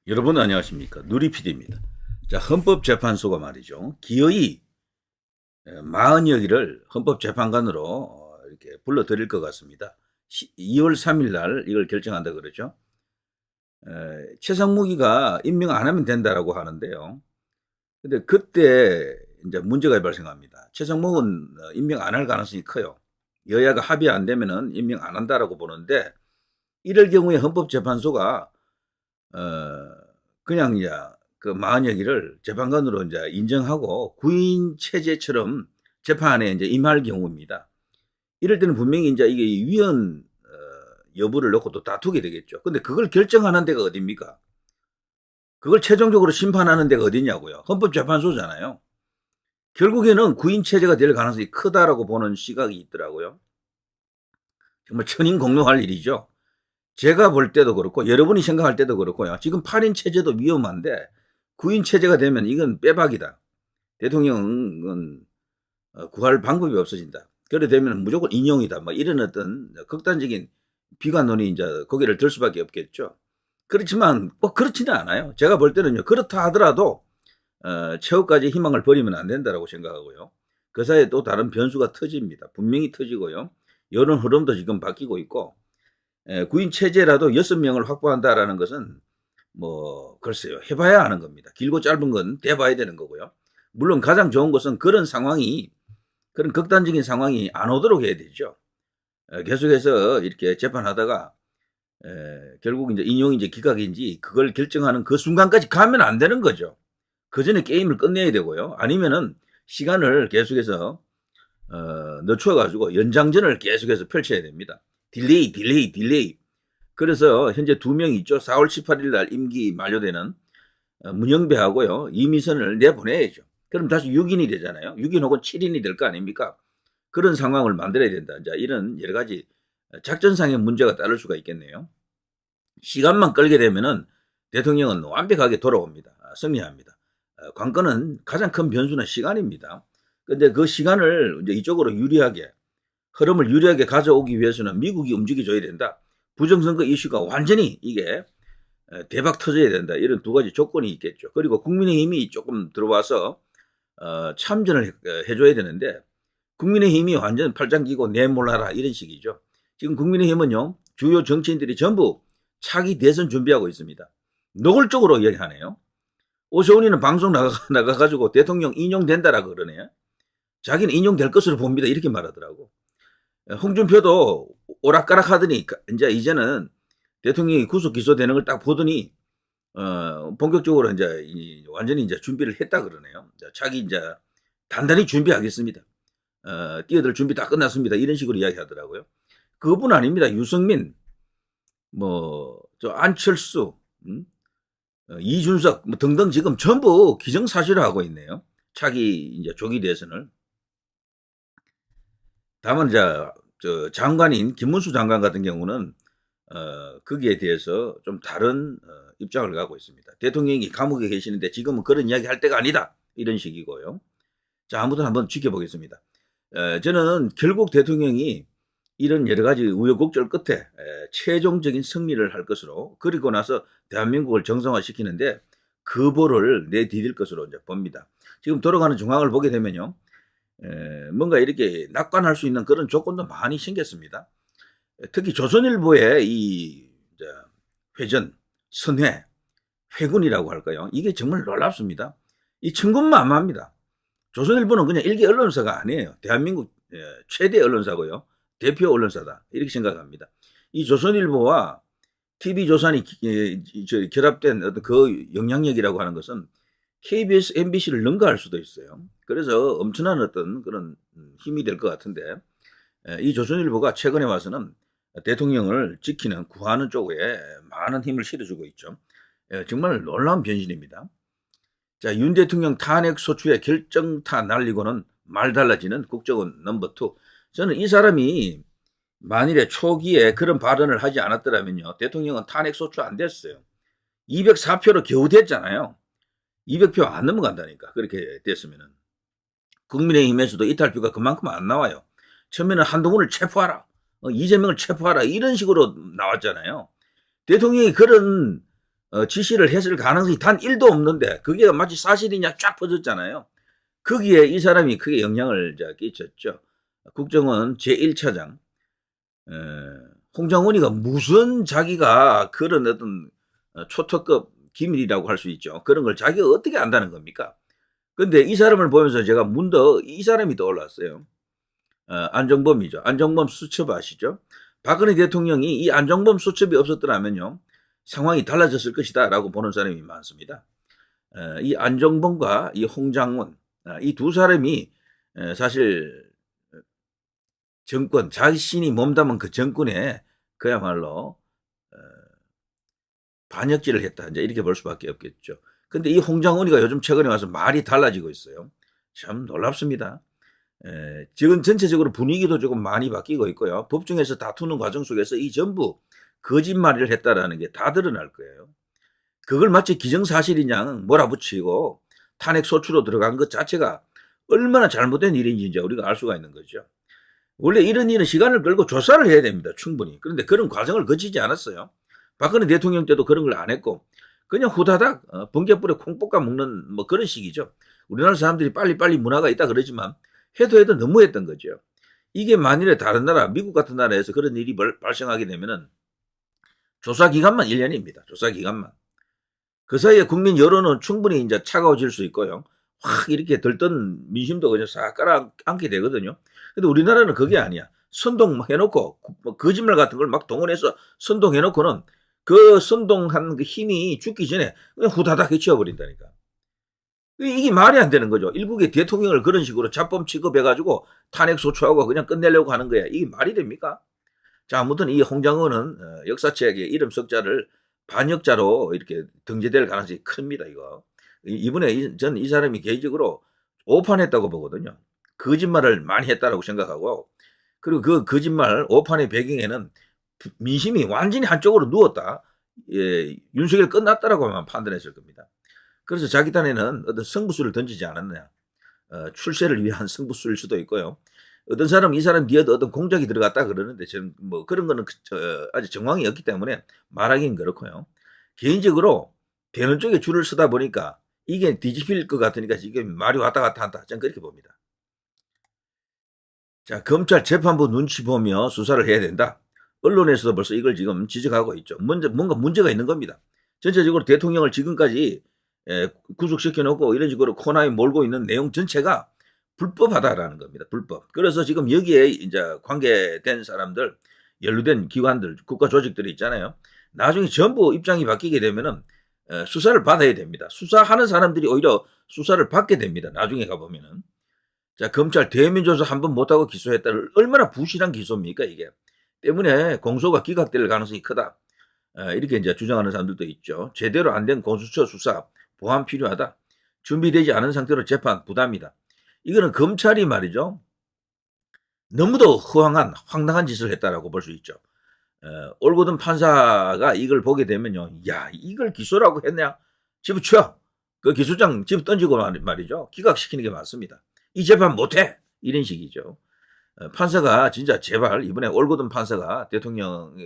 여러분 안녕하십니까. 누리PD입니다. 자, 헌법재판소가 말이죠. 기어이 40여기를 헌법재판관으로 이렇게 불러드릴 것 같습니다. 2월 3일 날 이걸 결정한다 그러죠. 최상무기가 임명 안 하면 된다라고 하는데요. 근데 그때 이제 문제가 발생합니다. 최상무는 임명 안 할 가능성이 커요. 여야가 합의 안 되면은 임명 안 한다라고 보는데, 이럴 경우에 헌법재판소가 그냥 이제 그 40여기를 재판관으로 이제 인정하고 구인 체제처럼 재판에 이제 임할 경우입니다. 이럴 때는 분명히 이제 이게 위헌 여부를 놓고 또 다투게 되겠죠. 근데 그걸 결정하는 데가 어딥니까? 그걸 최종적으로 심판하는 데가 어디냐고요. 헌법재판소잖아요. 결국에는 구인 체제가 될 가능성이 크다라고 보는 시각이 있더라고요. 정말 천인공노할 일이죠. 제가 볼 때도 그렇고 여러분이 생각할 때도 그렇고요. 지금 8인 체제도 위험한데 9인 체제가 되면 이건 빼박이다. 대통령은 구할 방법이 없어진다. 그래 되면 무조건 인용이다. 뭐 이런 어떤 극단적인 비관론이 이제 고개를 들 수밖에 없겠죠. 그렇지만 꼭 그렇지는 않아요. 제가 볼 때는요. 그렇다 하더라도 최후까지 희망을 버리면 안 된다라고 생각하고요. 그 사이에 또 다른 변수가 터집니다. 분명히 터지고요. 여론 흐름도 지금 바뀌고 있고, 구인 체제라도 6명을 확보한다라는 것은 뭐 글쎄요, 해봐야 하는 겁니다. 길고 짧은 건 돼봐야 되는 거고요. 물론 가장 좋은 것은 그런 극단적인 상황이 안 오도록 해야 되죠. 계속해서 이렇게 재판하다가 결국 이제 인용인지 기각인지 그걸 결정하는 그 순간까지 가면 안 되는 거죠. 그 전에 게임을 끝내야 되고요. 아니면은 시간을 계속해서 늦춰가지고 연장전을 계속해서 펼쳐야 됩니다. 딜레이. 그래서 현재 2명 있죠. 4월 18일 날 임기 만료되는 문영배하고요. 이미선을 내보내야죠. 그럼 다시 6인이 되잖아요. 6인 혹은 7인이 될 거 아닙니까? 그런 상황을 만들어야 된다. 자, 이런 여러 가지 작전상의 문제가 따를 수가 있겠네요. 시간만 끌게 되면은 대통령은 완벽하게 돌아옵니다. 승리합니다. 관건은 가장 큰 변수는 시간입니다. 근데 그 시간을 이제 이쪽으로 흐름을 유리하게 가져오기 위해서는 미국이 움직여줘야 된다. 부정선거 이슈가 완전히 이게 대박 터져야 된다. 이런 두 가지 조건이 있겠죠. 그리고 국민의힘이 조금 들어와서 참전을 해줘야 되는데, 국민의힘이 완전 팔짱 끼고 내몰라라 이런 식이죠. 지금 국민의힘은요, 주요 정치인들이 전부 차기 대선 준비하고 있습니다. 노골적으로 이야기하네요. 오세훈이는 방송 나가가지고 대통령 인용된다라고 그러네요. 자기는 인용될 것으로 봅니다. 이렇게 말하더라고. 홍준표도 오락가락 하더니 이제는 대통령이 구속 기소되는 걸 딱 보더니 본격적으로 이제 완전히 이제 준비를 했다 그러네요. 차기 이제 단단히 준비하겠습니다. 뛰어들 준비 다 끝났습니다. 이런 식으로 이야기하더라고요. 그뿐 아닙니다. 유승민, 저 안철수, 이준석 등등 지금 전부 기정사실을 하고 있네요. 차기 이제 조기 대선을. 다만 장관인 김문수 장관 같은 경우는 거기에 대해서 좀 다른 입장을 갖고 있습니다. 대통령이 감옥에 계시는데 지금은 그런 이야기 할 때가 아니다. 이런 식이고요. 자, 아무튼 한번 지켜보겠습니다. 저는 결국 대통령이 이런 여러 가지 우여곡절 끝에 최종적인 승리를 할 것으로, 그리고 나서 대한민국을 정상화시키는데 그 보를 내디딜 것으로 이제 봅니다. 지금 돌아가는 정황을 보게 되면요. 뭔가 이렇게 낙관할 수 있는 그런 조건도 많이 생겼습니다. 특히 조선일보의 이 회전, 선회, 회군이라고 할까요? 이게 정말 놀랍습니다. 이 천군만마입니다. 조선일보는 그냥 일개 언론사가 아니에요. 대한민국 최대 언론사고요. 대표 언론사다. 이렇게 생각합니다. 이 조선일보와 TV조선이 결합된 어떤 그 영향력이라고 하는 것은 KBS, MBC를 능가할 수도 있어요. 그래서 엄청난 어떤 그런 힘이 될 것 같은데, 이 조선일보가 최근에 와서는 대통령을 지키는, 구하는 쪽에 많은 힘을 실어주고 있죠. 정말 놀라운 변신입니다. 자, 윤 대통령 탄핵 소추의 결정타 날리고는 말 달라지는 국정원 넘버 2. 저는 이 사람이 만일에 초기에 그런 발언을 하지 않았더라면요, 대통령은 탄핵 소추 안 됐어요. 204표로 겨우 됐잖아요. 200표 안 넘어간다니까. 그렇게 됐으면은. 국민의힘에서도 이탈표가 그만큼 안 나와요. 처음에는 한동훈을 체포하라, 이재명을 체포하라, 이런 식으로 나왔잖아요. 대통령이 그런 지시를 했을 가능성이 단 1도 없는데 그게 마치 사실이냐 쫙 퍼졌잖아요. 거기에 이 사람이 크게 영향을 끼쳤죠. 국정원 제1차장 홍장훈이가 무슨 자기가 그런 어떤 초특급 기밀이라고 할 수 있죠. 그런 걸 자기가 어떻게 안다는 겁니까? 근데 이 사람을 보면서 제가 문득 이 사람이 떠올랐어요. 안정범이죠. 안정범 수첩 아시죠? 박근혜 대통령이 이 안정범 수첩이 없었더라면요. 상황이 달라졌을 것이다 라고 보는 사람이 많습니다. 이 안정범과 이 홍장훈 이 두 사람이 사실 정권 자신이 몸담은 그 정권에 그야말로 반역질을 했다 이제 이렇게 볼 수밖에 없겠죠. 근데 이 홍장훈이가 요즘 최근에 와서 말이 달라지고 있어요. 참 놀랍습니다. 지금 전체적으로 분위기도 조금 많이 바뀌고 있고요. 법정에서 다투는 과정 속에서 이 전부 거짓말을 했다라는 게 다 드러날 거예요. 그걸 마치 기정사실이냐 몰아붙이고 탄핵 소추로 들어간 것 자체가 얼마나 잘못된 일인지 이제 우리가 알 수가 있는 거죠. 원래 이런 일은 시간을 끌고 조사를 해야 됩니다. 충분히. 그런데 그런 과정을 거치지 않았어요. 박근혜 대통령 때도 그런 걸 안 했고 그냥 후다닥 번개불에 콩 볶아 먹는 뭐 그런 식이죠. 우리나라 사람들이 빨리빨리 문화가 있다 그러지만 해도 너무했던 거죠. 이게 만일에 다른 나라 미국 같은 나라에서 그런 일이 발생하게 되면은 조사 기간만 1년입니다. 조사 기간만. 그 사이에 국민 여론은 충분히 이제 차가워질 수 있고요. 확 이렇게 들뜬 민심도 그냥 싹 깔아앉게 되거든요. 근데 우리나라는 그게 아니야. 선동 해놓고 거짓말 같은 걸 막 동원해서 선동해놓고는 그 선동한 그 힘이 죽기 전에 그냥 후다닥 해치워버린다니까. 이게 말이 안 되는 거죠. 일국의 대통령을 그런 식으로 잡범 취급해가지고 탄핵 소추하고 그냥 끝내려고 하는 거야. 이게 말이 됩니까? 자, 아무튼 이 홍장훈은 역사책에 이름 석자를 반역자로 이렇게 등재될 가능성이 큽니다, 이거. 이번에 전 이 사람이 개인적으로 오판했다고 보거든요. 거짓말을 많이 했다라고 생각하고, 그리고 그 거짓말 오판의 배경에는 민심이 완전히 한쪽으로 누웠다. 예, 윤석열 끝났다라고만 판단했을 겁니다. 그래서 자기 딴에는 어떤 승부수를 던지지 않았냐. 출세를 위한 승부수일 수도 있고요. 어떤 사람은 이 사람 뒤에도 어떤 공작이 들어갔다 그러는데 저는 뭐 그런 거는 아직 정황이 없기 때문에 말하기는 그렇고요. 개인적으로 되는 쪽에 줄을 서다 보니까 이게 뒤집힐 것 같으니까 지금 말이 왔다 갔다 한다. 저는 그렇게 봅니다. 자, 검찰 재판부 눈치 보며 수사를 해야 된다. 언론에서도 벌써 이걸 지금 지적하고 있죠. 뭔가 문제가 있는 겁니다. 전체적으로 대통령을 지금까지 구속시켜놓고 이런 식으로 코너에 몰고 있는 내용 전체가 불법하다라는 겁니다. 불법. 그래서 지금 여기에 이제 관계된 사람들, 연루된 기관들, 국가 조직들이 있잖아요. 나중에 전부 입장이 바뀌게 되면은 수사를 받아야 됩니다. 수사하는 사람들이 오히려 수사를 받게 됩니다. 나중에 가보면은. 자, 검찰 대면조사 한번 못하고 기소했다. 얼마나 부실한 기소입니까, 이게. 때문에 공소가 기각될 가능성이 크다. 이렇게 이제 주장하는 사람들도 있죠. 제대로 안 된 공수처 수사, 보완 필요하다. 준비되지 않은 상태로 재판 부담이다. 이거는 검찰이 말이죠. 너무도 허황한 황당한 짓을 했다라고 볼 수 있죠. 올고든 판사가 이걸 보게 되면요. 야, 이걸 기소라고 했냐? 집어쳐. 그 기소장 집어 던지고 말이죠. 기각시키는 게 맞습니다. 이 재판 못해. 이런 식이죠. 판사가 진짜 제발 이번에 올고든 판사가 대통령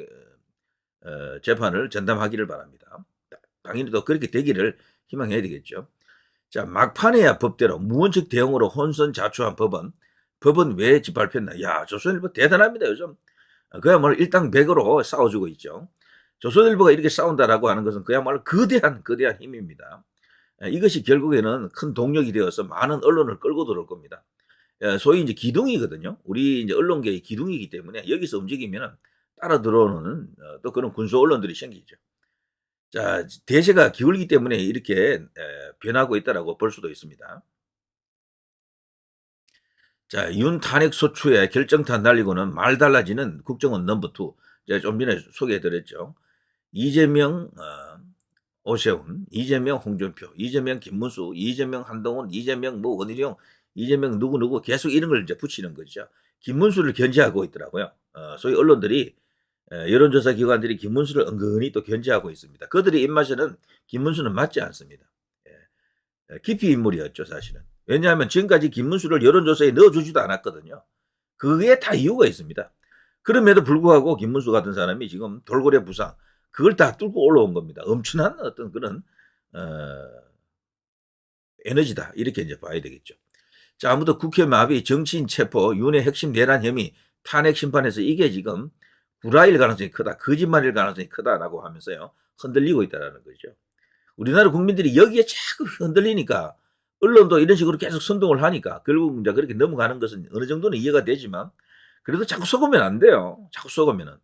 재판을 전담하기를 바랍니다. 당연히 또 그렇게 되기를 희망해야 되겠죠. 자, 막판에야 법대로 무원칙 대응으로 혼선자초한 법은 왜 짓밟혔나? 야, 조선일보 대단합니다, 요즘. 그야말로 일당백으로 싸워주고 있죠. 조선일보가 이렇게 싸운다라고 하는 것은 그야말로 거대한 힘입니다. 이것이 결국에는 큰 동력이 되어서 많은 언론을 끌고 들어올 겁니다. 소위 이제 기둥이거든요. 우리 이제 언론계의 기둥이기 때문에 여기서 움직이면 따라 들어오는 또 그런 군소 언론들이 생기죠. 자, 대세가 기울기 때문에 이렇게 변하고 있다라고 볼 수도 있습니다. 자, 윤 탄핵 소추에 결정탄 날리고는 말 달라지는 국정원 넘버 2. 제가 좀 전에 소개해드렸죠. 이재명, 오세훈, 이재명, 홍준표, 이재명, 김문수, 이재명, 한동훈, 이재명, 뭐 원희룡, 이재명 누구 계속 이런 걸 이제 붙이는 거죠. 김문수를 견제하고 있더라고요. 소위 언론들이 여론조사 기관들이 김문수를 은근히 또 견제하고 있습니다. 그들의 입맛에는 김문수는 맞지 않습니다. 기피 인물이었죠, 사실은. 왜냐하면 지금까지 김문수를 여론조사에 넣어주지도 않았거든요. 그게 다 이유가 있습니다. 그럼에도 불구하고 김문수 같은 사람이 지금 돌고래 부상, 그걸 다 뚫고 올라온 겁니다. 엄청난 어떤 그런 에너지다. 이렇게 이제 봐야 되겠죠. 자, 아무튼 국회 마비, 정치인 체포, 윤회 핵심 내란 혐의, 탄핵 심판에서 이게 지금 구라일 가능성이 크다, 거짓말일 가능성이 크다라고 하면서요, 흔들리고 있다는 거죠. 우리나라 국민들이 여기에 자꾸 흔들리니까 언론도 이런 식으로 계속 선동을 하니까 결국 이제 그렇게 넘어가는 것은 어느 정도는 이해가 되지만 그래도 자꾸 속으면 안 돼요. 자꾸 속으면은.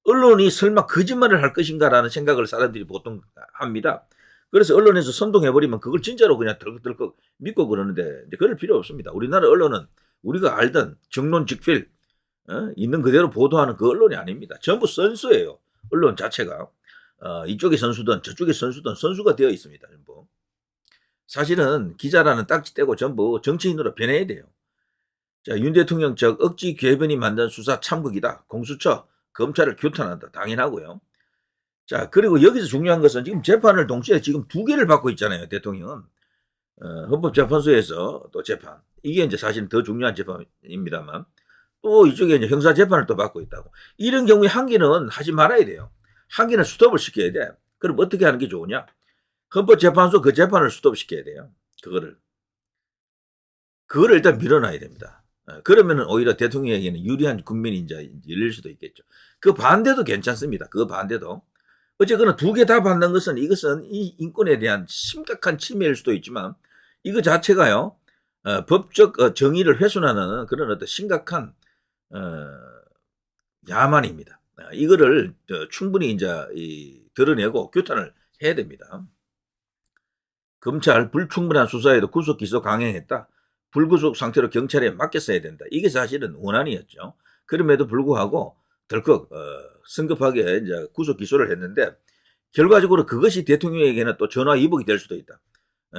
언론이 설마 거짓말을 할 것인가라는 생각을 사람들이 보통 합니다. 그래서 언론에서 선동해버리면 그걸 진짜로 그냥 덜컥덜컥 믿고 그러는데 이제 그럴 필요 없습니다. 우리나라 언론은 우리가 알던 정론직필 있는 그대로 보도하는 그 언론이 아닙니다. 전부 선수예요. 언론 자체가. 이쪽에 선수든 저쪽에 선수든 선수가 되어 있습니다. 전부. 사실은 기자라는 딱지 떼고 전부 정치인으로 변해야 돼요. 자, 윤 대통령 적 억지 궤변이 만든 수사 참극이다. 공수처, 검찰을 규탄한다. 당연하고요. 자, 그리고 여기서 중요한 것은 지금 재판을 동시에 지금 2개를 받고 있잖아요. 대통령은. 헌법재판소에서 또 재판. 이게 이제 사실 더 중요한 재판입니다만 또 이쪽에 이제 형사재판을 또 받고 있다고. 이런 경우에 한 개는 하지 말아야 돼요. 한 개는 스톱을 시켜야 돼. 그럼 어떻게 하는 게 좋으냐? 헌법재판소 그 재판을 스톱시켜야 돼요. 그거를 일단 밀어놔야 됩니다. 그러면은 오히려 대통령에게는 유리한 국면이 이제 열릴 수도 있겠죠. 그 반대도 괜찮습니다. 그 반대도. 어쨌거나 2개 다 받는 것은 이것은 이 인권에 대한 심각한 침해일 수도 있지만 이거 자체가요, 법적 정의를 훼손하는 그런 어떤 심각한 야만입니다. 이거를 충분히 이제 드러내고 규탄을 해야 됩니다. 검찰 불충분한 수사에도 구속 기소 강행했다. 불구속 상태로 경찰에 맡겼어야 된다. 이게 사실은 원안이었죠. 그럼에도 불구하고 덜컥 성급하게 이제 구속 기소를 했는데 결과적으로 그것이 대통령에게는 또 전화위복이 될 수도 있다.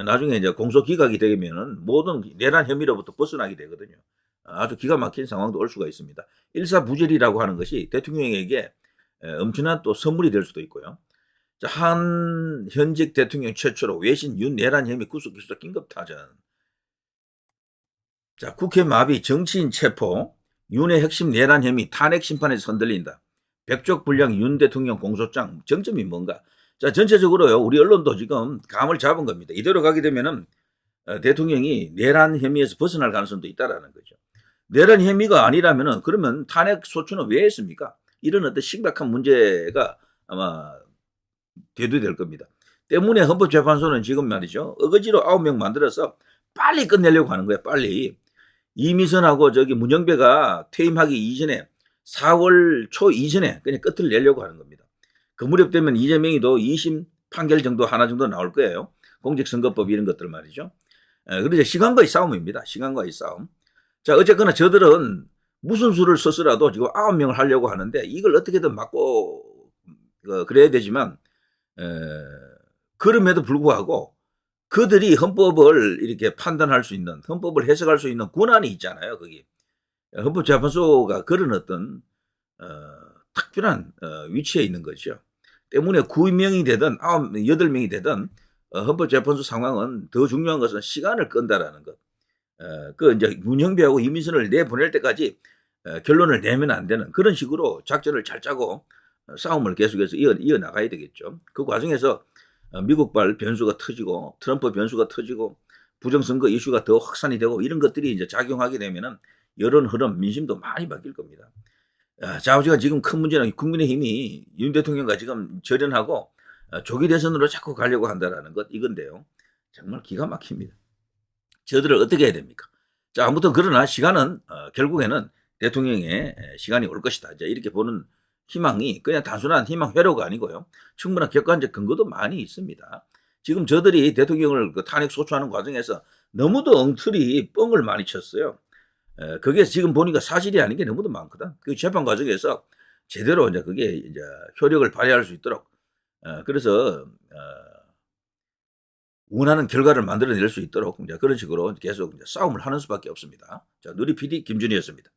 나중에 이제 공소 기각이 되면은 모든 내란 혐의로부터 벗어나게 되거든요. 아주 기가 막힌 상황도 올 수가 있습니다. 일사부절이라고 하는 것이 대통령에게 엄청난 또 선물이 될 수도 있고요. 자, 한 현직 대통령 최초로 외신 윤 내란 혐의 구속 기소 긴급 타전. 자, 국회 마비, 정치인 체포, 윤의 핵심 내란 혐의, 탄핵 심판에서 흔들린다. 백족불량 윤 대통령 공소장, 정점이 뭔가? 자, 전체적으로요, 우리 언론도 지금 감을 잡은 겁니다. 이대로 가게 되면은 대통령이 내란 혐의에서 벗어날 가능성도 있다라는 거죠. 내란 혐의가 아니라면은 그러면 탄핵 소추는 왜 했습니까? 이런 어떤 심각한 문제가 아마 대두될 겁니다. 때문에 헌법재판소는 지금 말이죠, 어거지로 9명 만들어서 빨리 끝내려고 하는 거예요. 빨리. 이미선하고 저기 문영배가 퇴임하기 이전에 4월 초 이전에 그냥 끝을 내려고 하는 겁니다. 그 무렵 되면 이재명이도 2심 판결 정도 하나 정도 나올 거예요. 공직선거법 이런 것들 말이죠. 그런데 시간과의 싸움입니다. 시간과의 싸움. 자, 어쨌거나 저들은 무슨 수를 써서라도 지금 9명을 하려고 하는데 이걸 어떻게든 막고 그래야 되지만 그럼에도 불구하고 그들이 헌법을 이렇게 판단할 수 있는, 헌법을 해석할 수 있는 권한이 있잖아요. 거기 헌법재판소가 그런 어떤 특별한 위치에 있는 거죠. 때문에 9명이 되든 8명이 되든 헌법재판소 상황은 더 중요한 것은 시간을 끈다라는 것. 그 이제 문형배하고 이민선을 내보낼 때까지 결론을 내면 안 되는 그런 식으로 작전을 잘 짜고 싸움을 계속해서 이어나가야 되겠죠. 그 과정에서 미국발 변수가 터지고 트럼프 변수가 터지고 부정선거 이슈가 더 확산이 되고 이런 것들이 이제 작용하게 되면은 여론 흐름, 민심도 많이 바뀔 겁니다. 자, 지금 큰 문제는 국민의힘이 윤 대통령과 지금 절연하고 조기 대선으로 자꾸 가려고 한다라는 것 이건데요. 정말 기가 막힙니다. 저들을 어떻게 해야 됩니까? 자, 아무튼 그러나 시간은 결국에는 대통령의 시간이 올 것이다. 이제 이렇게 보는 희망이 그냥 단순한 희망 회로가 아니고요. 충분한 객관적 근거도 많이 있습니다. 지금 저들이 대통령을 탄핵 소추하는 과정에서 너무도 엉터리 뻥을 많이 쳤어요. 그게 지금 보니까 사실이 아닌 게 너무도 많거든. 그 재판 과정에서 제대로 이제 그게 이제 효력을 발휘할 수 있도록 그래서 원하는 결과를 만들어낼 수 있도록 이제 그런 식으로 계속 이제 싸움을 하는 수밖에 없습니다. 자, 누리 PD 김준희였습니다.